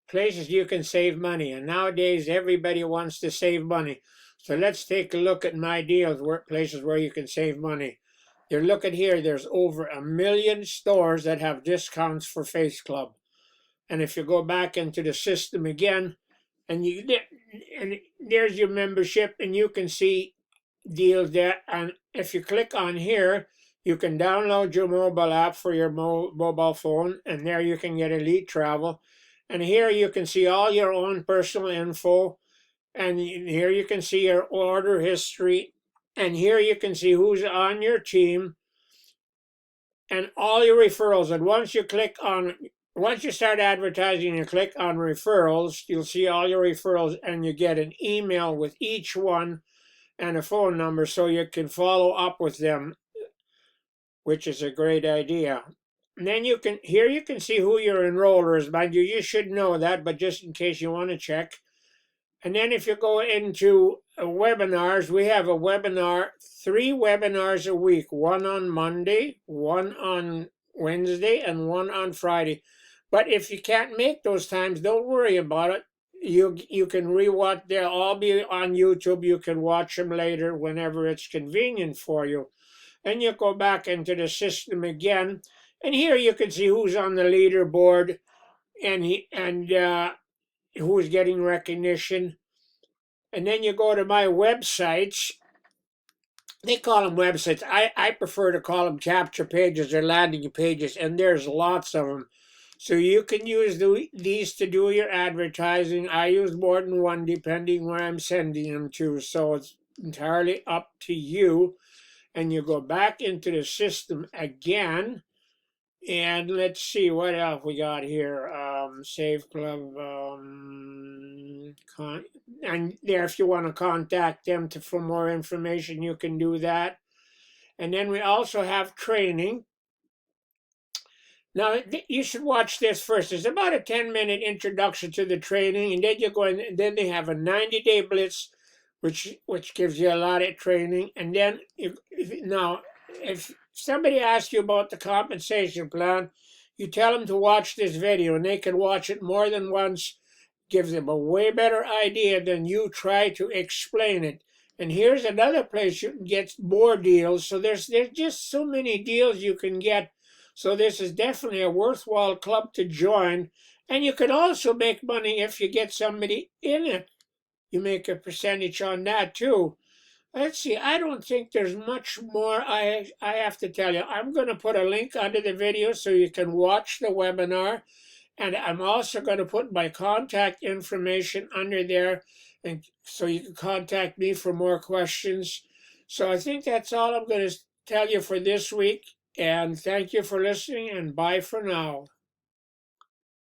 places you can save money. And nowadays, everybody wants to save money. So let's take a look at my deals, places where you can save money. You look at here, there's over 1 million stores that have discounts for Face Club. And if you go back into the system again, and there's your membership, and you can see deals there. And if you click on here, you can download your mobile app for your mobile phone, and there you can get Elite Travel. And here you can see all your own personal info, and here you can see your order history, and here you can see who's on your team and all your referrals. And once you start advertising and click on referrals, you'll see all your referrals, and you get an email with each one and a phone number so you can follow up with them, which is a great idea. And then you can see who your enroller is. Mind you, you should know that, but just in case you want to check. And then if you go into webinars, we have a webinar, 3 webinars a week, one on Monday, one on Wednesday, and one on Friday. But if you can't make those times, don't worry about it. You can rewatch. They'll all be on YouTube. You can watch them later whenever it's convenient for you. And you go back into the system again, and here you can see who's on the leaderboard and who's getting recognition. And then you go to my websites. They call them websites. I prefer to call them capture pages or landing pages, and there's lots of them. So you can use these to do your advertising. I use more than one depending where I'm sending them to, so it's entirely up to you. And you go back into the system again, and let's see what else we got here. Save Club, and there, if you want to contact them for more information, you can do that. And then we also have training. Now, you should watch this first. It's about a 10-minute introduction to the training, and then you go in, and then they have a 90-day blitz, which gives you a lot of training. And then, if somebody asks you about the compensation plan, you tell them to watch this video, and they can watch it more than once. Gives them a way better idea than you try to explain it. And here's another place you can get more deals. So there's just so many deals you can get. So this is definitely a worthwhile club to join. And you can also make money if you get somebody in it. You make a percentage on that too. Let's see, I don't think there's much more I have to tell you. I'm going to put a link under the video so you can watch the webinar. And I'm also going to put my contact information under there, and so you can contact me for more questions. So I think that's all I'm going to tell you for this week. And thank you for listening, and bye for now.